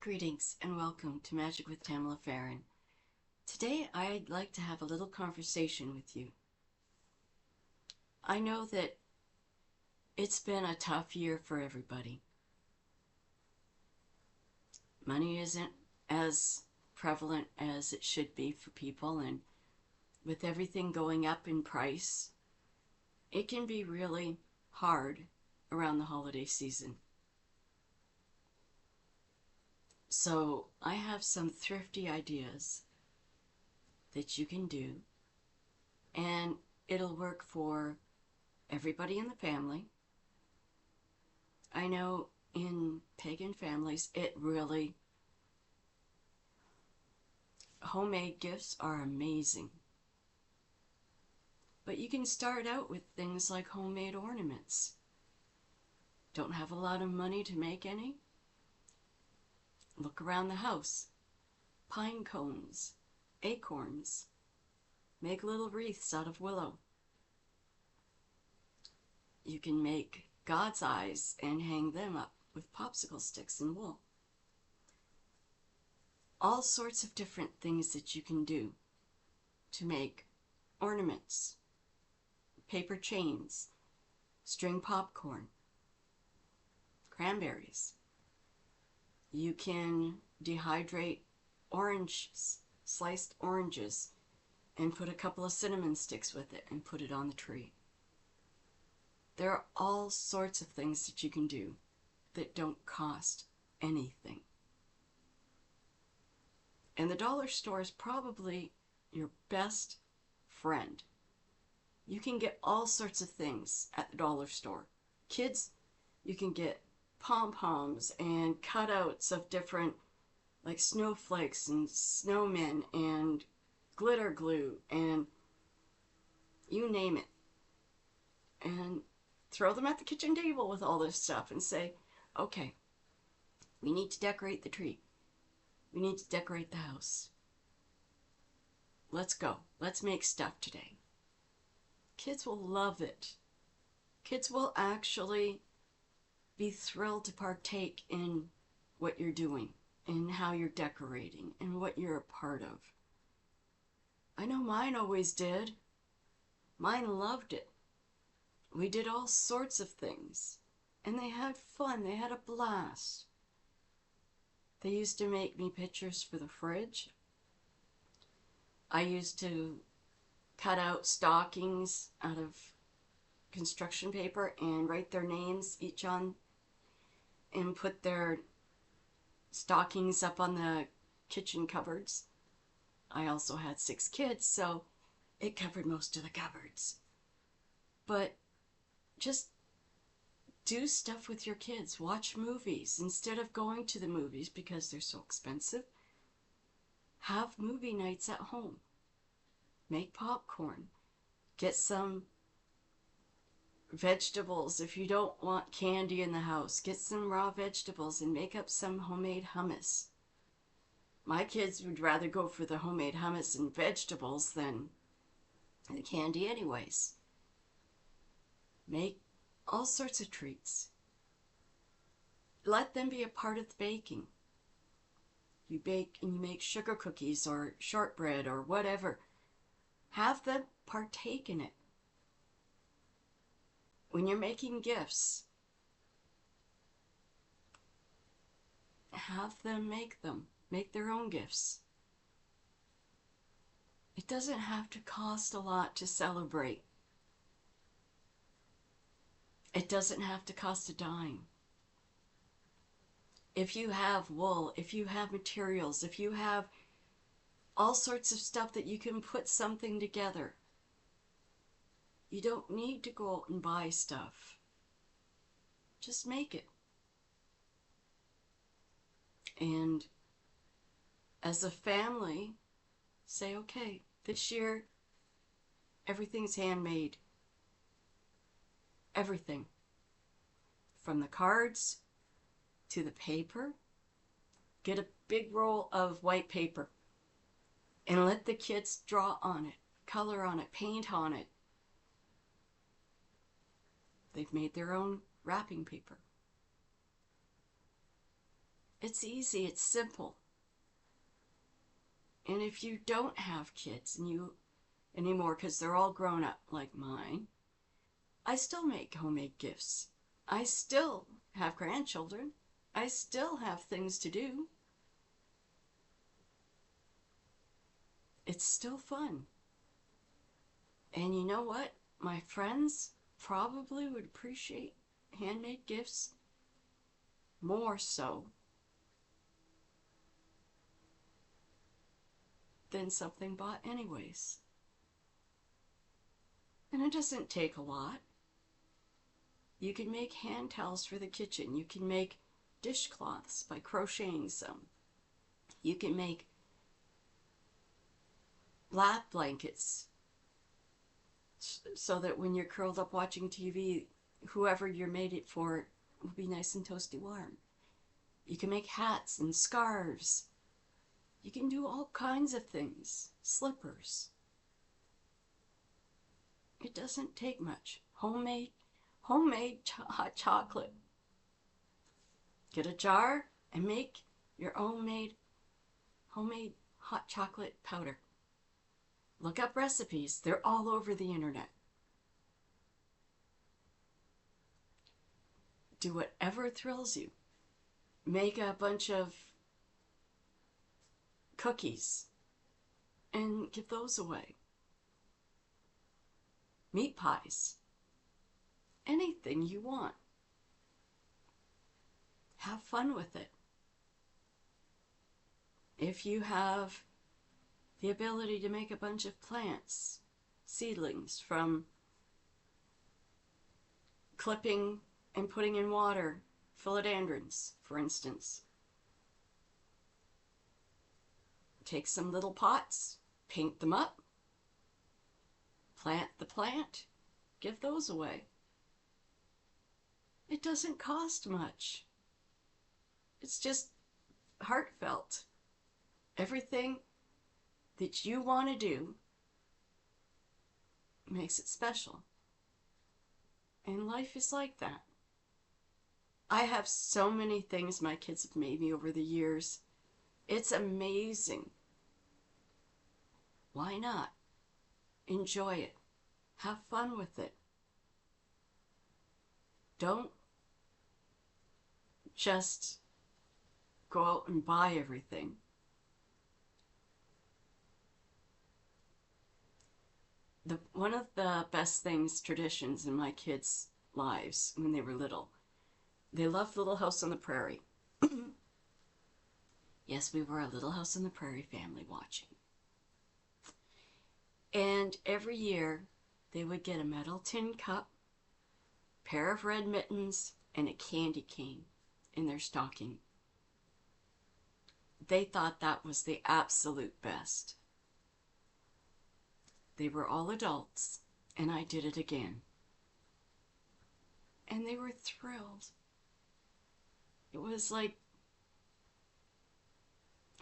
Greetings and welcome to Magic with Tamala Farron. Today I'd like to have a little conversation with you. I know that it's been a tough year for everybody. Money isn't as prevalent as it should be for people, and with everything going up in price, it can be really hard around the holiday season. So I have some thrifty ideas that you can do, and it'll work for everybody in the family. I know in pagan families, homemade gifts are amazing. But you can start out with things like homemade ornaments. Don't have a lot of money to make any? Look around the house. Pine cones, acorns. Make little wreaths out of willow. You can make God's eyes and hang them up with popsicle sticks and wool. All sorts of different things that you can do to make ornaments, paper chains, string popcorn, cranberries. You can dehydrate oranges, sliced oranges, and put a couple of cinnamon sticks with it and put it on the tree. There are all sorts of things that you can do that don't cost anything. And the dollar store is probably your best friend. You can get all sorts of things at the dollar store. Kids, you can get pom-poms and cutouts of different, like snowflakes and snowmen and glitter glue and you name it. And throw them at the kitchen table with all this stuff and say, okay, we need to decorate the tree. We need to decorate the house. Let's go. Let's make stuff today. Kids will love it. Kids will actually be thrilled to partake in what you're doing and how you're decorating and what you're a part of. I know mine always did. Mine loved it. We did all sorts of things, and they had fun. They had a blast. They used to make me pictures for the fridge. I used to cut out stockings out of construction paper and write their names each on and put their stockings up on the kitchen cupboards. I also had 6 kids, so it covered most of the cupboards. But just do stuff with your kids. Watch movies instead of going to the movies because they're so expensive. Have movie nights at home. Make popcorn. Get some vegetables if you don't want candy in the house. Get some raw vegetables and make up some homemade hummus. My kids would rather go for the homemade hummus and vegetables than the candy anyways. Make all sorts of treats. Let them be a part of the baking. You bake and you make sugar cookies or shortbread or whatever. Have them partake in it. When you're making gifts, have them make them. Make their own gifts. It doesn't have to cost a lot to celebrate. It doesn't have to cost a dime. If you have wool, if you have materials, if you have all sorts of stuff that you can put something together, you don't need to go out and buy stuff. Just make it. And as a family, say, okay, this year, everything's handmade. Everything. From the cards to the paper. Get a big roll of white paper and let the kids draw on it, color on it, paint on it. They've made their own wrapping paper. It's easy, it's simple. And if you don't have kids and you anymore, because they're all grown up like mine, I still make homemade gifts. I still have grandchildren. I still have things to do. It's still fun. And you know what? My friends probably would appreciate handmade gifts more so than something bought anyways. And it doesn't take a lot. You can make hand towels for the kitchen. You can make dishcloths by crocheting some. You can make lap blankets so that when you're curled up watching TV, whoever you made it for will be nice and toasty warm. You can make hats and scarves. You can do all kinds of things. Slippers. It doesn't take much. Homemade hot chocolate. Get a jar and make your homemade hot chocolate powder. Look up recipes. They're all over the internet. Do whatever thrills you. Make a bunch of cookies and give those away. Meat pies. Anything you want. Have fun with it. If you have the ability to make a bunch of plants, seedlings from clipping and putting in water, philodendrons, for instance. Take some little pots, paint them up, plant the plant, give those away. It doesn't cost much. It's just heartfelt. Everything that you want to do makes it special. And life is like that. I have so many things my kids have made me over the years. It's amazing. Why not? Enjoy it. Have fun with it. Don't just go out and buy everything. One of the best things, traditions in my kids' lives when they were little, they loved Little House on the Prairie. Yes, we were a Little House on the Prairie family watching. And every year they would get a metal tin cup, pair of red mittens, and a candy cane in their stocking. They thought that was the absolute best. They were all adults, and I did it again. And they were thrilled. It was like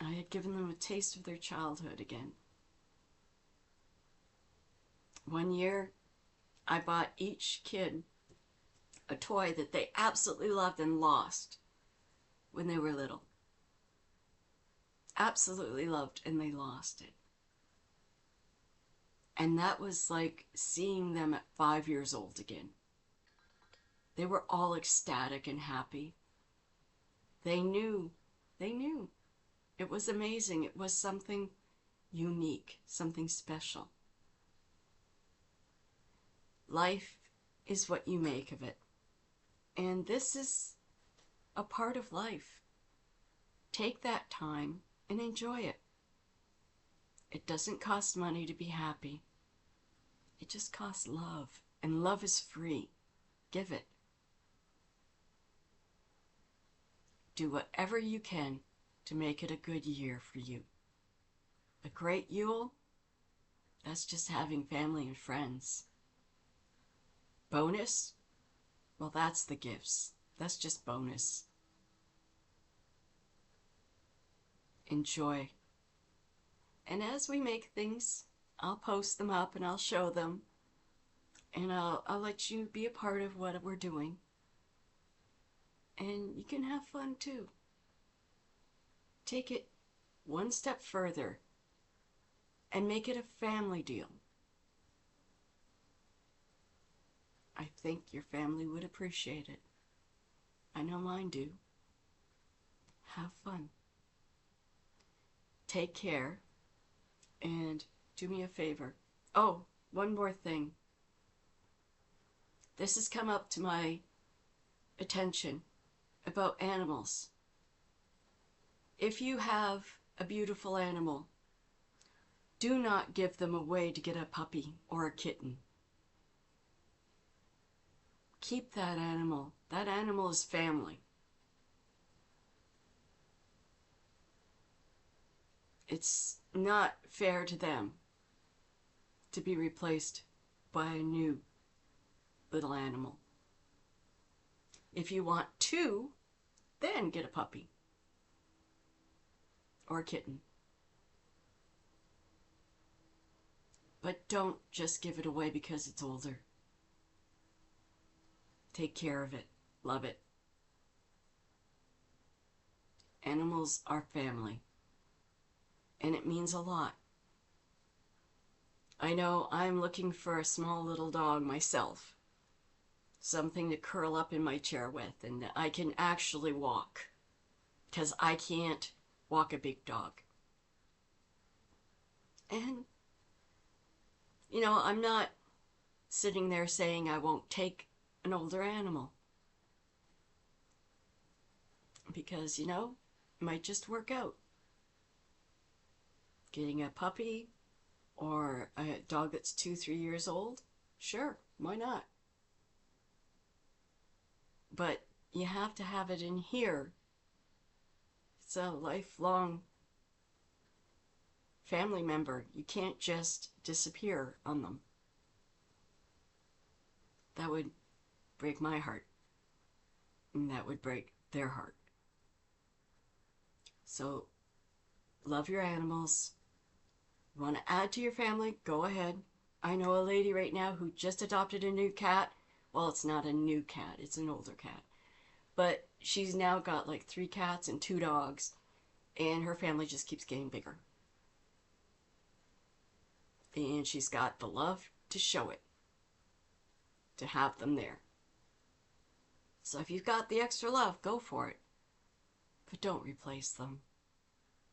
I had given them a taste of their childhood again. One year, I bought each kid a toy that they absolutely loved and lost when they were little. Absolutely loved, and they lost it. And that was like seeing them at 5 years old again. They were all ecstatic and happy. They knew. It was amazing. It was something unique, something special. Life is what you make of it. And this is a part of life. Take that time and enjoy it. It doesn't cost money to be happy. It just costs love. And love is free. Give it. Do whatever you can to make it a good year for you. A great Yule, that's just having family and friends. Bonus, well, that's the gifts. That's just bonus. Enjoy. And as we make things, I'll post them up and I'll show them. And I'll let you be a part of what we're doing. And you can have fun too. take it one step further and make it a family deal. I think your family would appreciate it. I know mine do. Have fun. Take care. And do me a favor. Oh, one more thing. This has come up to my attention about animals. If you have a beautiful animal, do not give them away to get a puppy or a kitten. Keep that animal. That animal is family. It's not fair to them to be replaced by a new little animal. If you want two, then get a puppy or a kitten. But don't just give it away because it's older. Take care of it. Love it. Animals are family. And it means a lot. I know I'm looking for a small little dog myself. Something to curl up in my chair with and that I can actually walk. Because I can't walk a big dog. And, you know, I'm not sitting there saying I won't take an older animal. Because, you know, it might just work out. Getting a puppy or a dog that's 2-3 years old, sure, why not? But you have to have it in here. It's a lifelong family member. You can't just disappear on them. That would break my heart. And that would break their heart. So, love your animals. You want to add to your family? Go ahead. I know a lady right now who just adopted a new cat. Well, it's not a new cat. It's an older cat. But she's now got like 3 cats and 2 dogs. And her family just keeps getting bigger. And she's got the love to show it. To have them there. So if you've got the extra love, go for it. But don't replace them.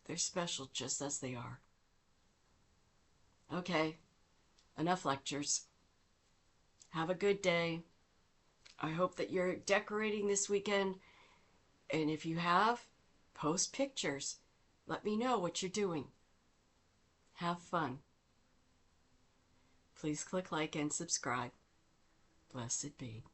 They're special just as they are. Okay, enough lectures. Have a good day. I hope that you're decorating this weekend. And if you have, post pictures. Let me know what you're doing. Have fun. Please click like and subscribe. Blessed be.